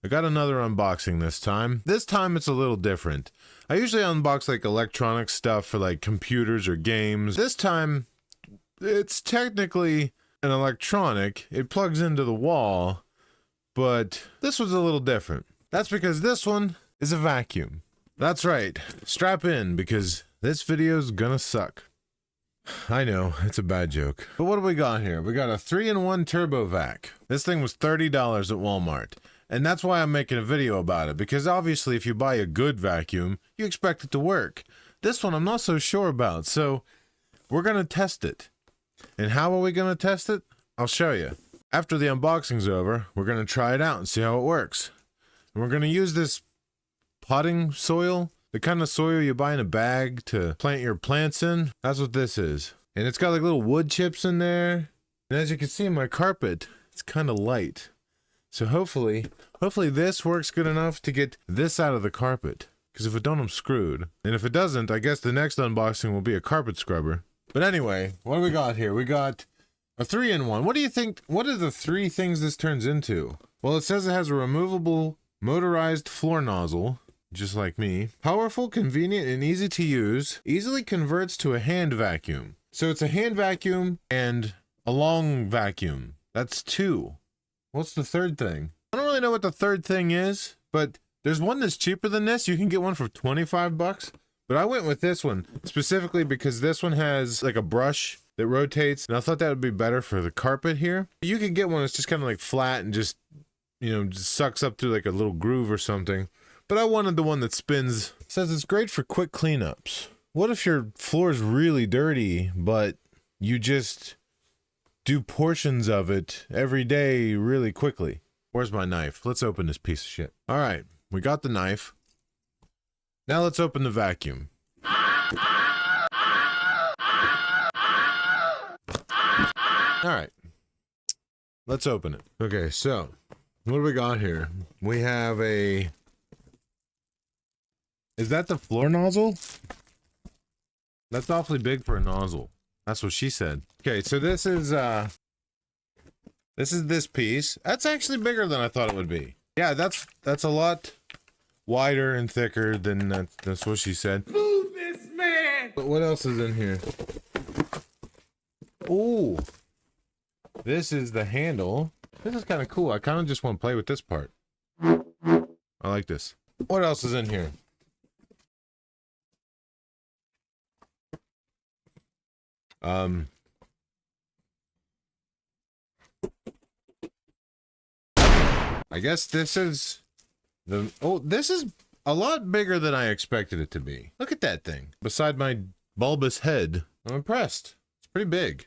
I got another unboxing this time. This time it's a little different. I usually unbox like electronic stuff for like computers or games. This time it's technically an electronic. It plugs into the wall, but this was a little different. That's because this one is a vacuum. That's right. Strap in because this video's gonna suck. I know, it's a bad joke. But what do we got here? We got a 3-in-1 turbo vac. This thing was $30 at Walmart. And that's why I'm making a video about it, because obviously if you buy a good vacuum, you expect it to work. This one I'm not so sure about, so we're gonna test it. And how are we gonna test it? I'll show you. After the unboxing's over, we're gonna try it out and see how it works. And we're gonna use this potting soil, the kind of soil you buy in a bag to plant your plants in. That's what this is. And it's got like little wood chips in there. And as you can see in my carpet, it's kind of light. So hopefully this works good enough to get this out of the carpet. Because if it don't, I'm screwed. And if it doesn't, I guess the next unboxing will be a carpet scrubber. But anyway, what do we got here? We got a 3-in-1. What do you think? What are the 3 things this turns into? Well, it says it has a removable motorized floor nozzle, just like me. Powerful, convenient, and easy to use. Easily converts to a hand vacuum. So it's a hand vacuum and a long vacuum. That's 2. What's the third thing? I don't really know what the third thing is, but there's one that's cheaper than this. You can get one for 25 bucks. But I went with this one specifically because this one has like a brush that rotates, and I thought that would be better for the carpet here. You can get one that's just kind of like flat and just, you know, just sucks up through like a little groove or something. But I wanted the one that spins. It says it's great for quick cleanups. What if your floor is really dirty, but you just do portions of it every day really quickly? Where's my knife? Let's open this piece of shit. All right, we got the knife. Now let's open the vacuum. All right, let's open it. Okay, so what do we got here? We have a... Is that the floor nozzle? That's awfully big for a nozzle. That's what she said. Okay, so this is this piece. That's actually bigger than I thought it would be. Yeah, that's a lot wider and thicker than that's what she said. Move this man! But what else is in here? Ooh. This is the handle. This is kind of cool. I kind of just want to play with this part. I like this. What else is in here? I guess this is the... Oh, this is a lot bigger than I expected it to be. Look at that thing. Beside my bulbous head. I'm impressed. It's pretty big.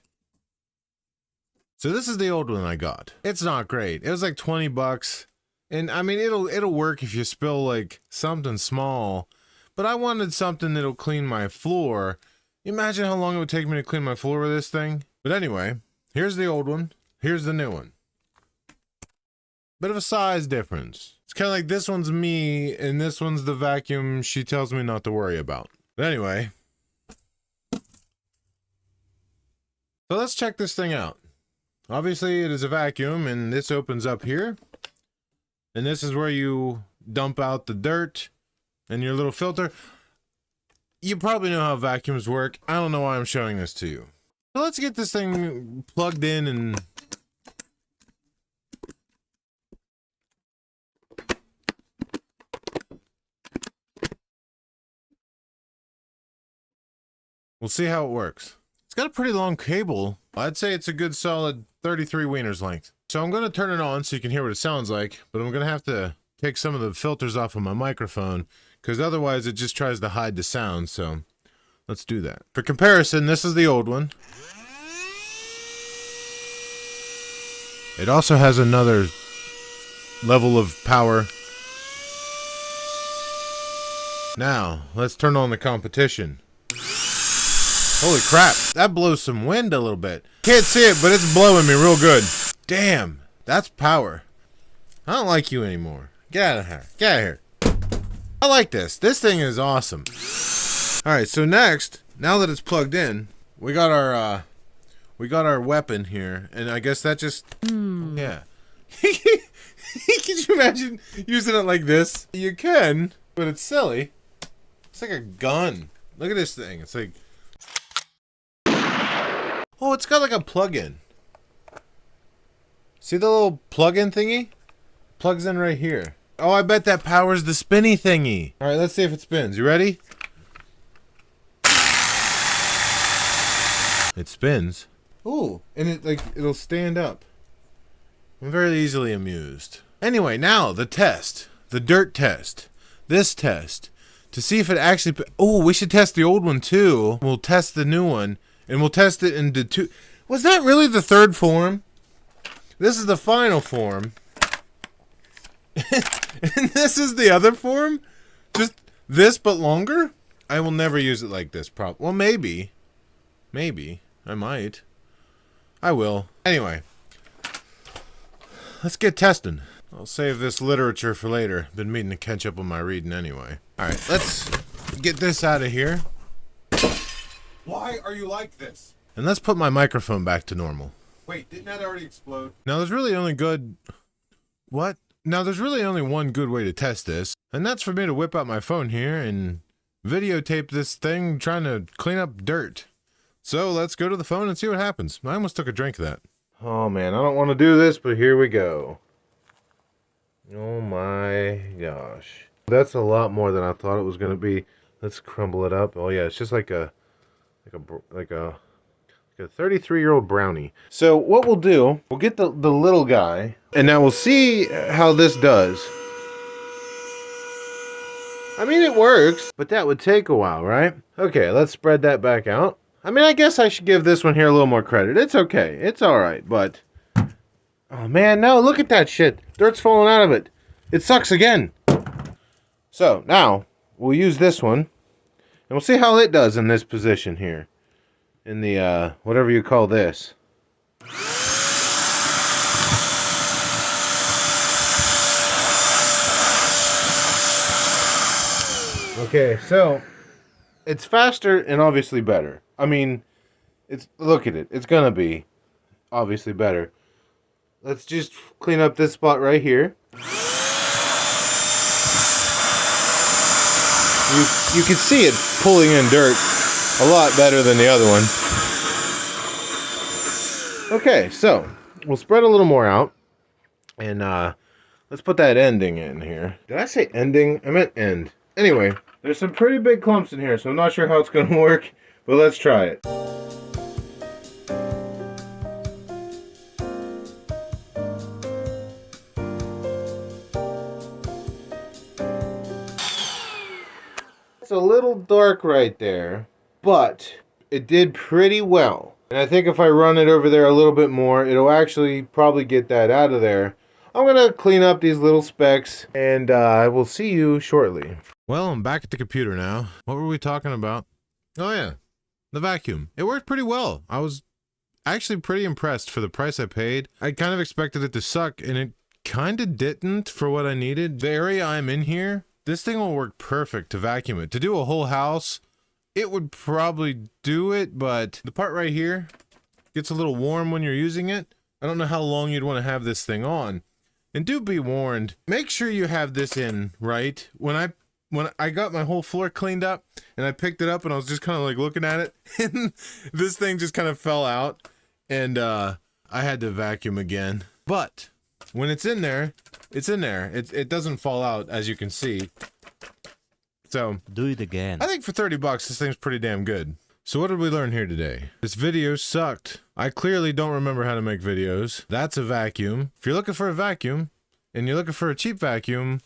So this is the old one I got. It's not great. It was like 20 bucks. And I mean, it'll work if you spill like something small. But I wanted something that'll clean my floor. Imagine how long it would take me to clean my floor with this thing. But anyway, here's the old one. Here's the new one. Bit of a size difference. It's kind of like this one's me and this one's the vacuum she tells me not to worry about. But anyway. So let's check this thing out. Obviously it is a vacuum and this opens up here. And this is where you dump out the dirt and your little filter. You probably know how vacuums work. I don't know why I'm showing this to you. So let's get this thing plugged in and... We'll see how it works. It's got a pretty long cable. I'd say it's a good solid 33 wieners length. So I'm going to turn it on so you can hear what it sounds like, but I'm going to have to take some of the filters off of my microphone because otherwise it just tries to hide the sound. So let's do that. For comparison, this is the old one. It also has another level of power. Now, let's turn on the competition. Holy crap, that blows some wind a little bit. Can't see it, but it's blowing me real good. Damn, that's power. I don't like you anymore. Get out of here. Get out of here. I like this. This thing is awesome. Alright, so next, now that it's plugged in, we got our weapon here, and I guess that just... Yeah. Can you imagine using it like this? You can, but it's silly. It's like a gun. Look at this thing. It's like... Oh, it's got like a plug-in. See the little plug-in thingy? Plugs in right here. Oh, I bet that powers the spinny thingy. All right, let's see if it spins. You ready? It spins. Ooh, and it'll stand up. I'm very easily amused. Anyway, now the test. The dirt test. This test. To see if it actually... Oh, we should test the old one too. We'll test the new one. And we'll test it into two... Was that really the third form? This is the final form. And this is the other form? Just this but longer? I will never use it like this. Well, maybe. Maybe. I might. I will. Anyway. Let's get testing. I'll save this literature for later. Been meaning to catch up on my reading anyway. Alright, let's get this out of here. Why are you like this? And let's put my microphone back to normal. Wait, didn't that already explode? Now there's really only What? Now there's really only one good way to test this. And that's for me to whip out my phone here and videotape this thing trying to clean up dirt. So let's go to the phone and see what happens. I almost took a drink of that. Oh man, I don't want to do this, but here we go. Oh my gosh. That's a lot more than I thought it was going to be. Let's crumble it up. Oh yeah, it's just like a 33-year-old brownie. So what we'll do, we'll get the little guy, and now we'll see how this does. I mean, it works, but that would take a while, right? Okay, let's spread that back out. I mean, I guess I should give this one here a little more credit. It's okay. It's alright, but... Oh man, no, look at that shit. Dirt's falling out of it. It sucks again. So, now, we'll use this one, and we'll see how it does in this position here. In the, whatever you call this. Okay, so, it's faster and obviously better. I mean, look at it. It's gonna be obviously better. Let's just clean up this spot right here. You can see it pulling in dirt a lot better than the other one. Okay, so we'll spread a little more out, and let's put that ending in here. Did I say ending? I meant end. Anyway, there's some pretty big clumps in here, so I'm not sure how it's going to work, but let's try it. It's a little dark right there, but it did pretty well. And I think if I run it over there a little bit more, it'll actually probably get that out of there. I'm going to clean up these little specks, and I will see you shortly. Well, I'm back at the computer now. What were we talking about? Oh yeah, the vacuum. It worked pretty well. I was actually pretty impressed for the price I paid. I kind of expected it to suck, and it kind of didn't for what I needed. The area I'm in here, this thing will work perfect to vacuum it. To do a whole house, it would probably do it, but the part right here gets a little warm when you're using it. I don't know how long you'd want to have this thing on. And do be warned, make sure you have this in right. When I got my whole floor cleaned up and I picked it up and I was just kind of like looking at it and this thing just kind of fell out and I had to vacuum again. But when it's in there, it's in there. It doesn't fall out, as you can see. So do it again. I think for 30 bucks, this thing's pretty damn good. So what did we learn here today? This video sucked. I clearly don't remember how to make videos. That's a vacuum. If you're looking for a vacuum, and you're looking for a cheap vacuum,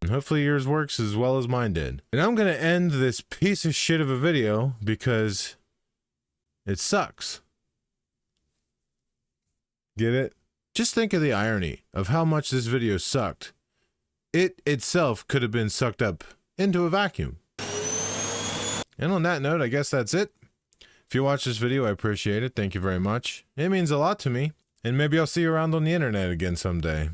hopefully yours works as well as mine did. And I'm gonna end this piece of shit of a video because it sucks. Get it? Just think of the irony of how much this video sucked. It itself could have been sucked up into a vacuum. And on that note, I guess that's it. If you watched this video, I appreciate it. Thank you very much. It means a lot to me. And maybe I'll see you around on the internet again someday.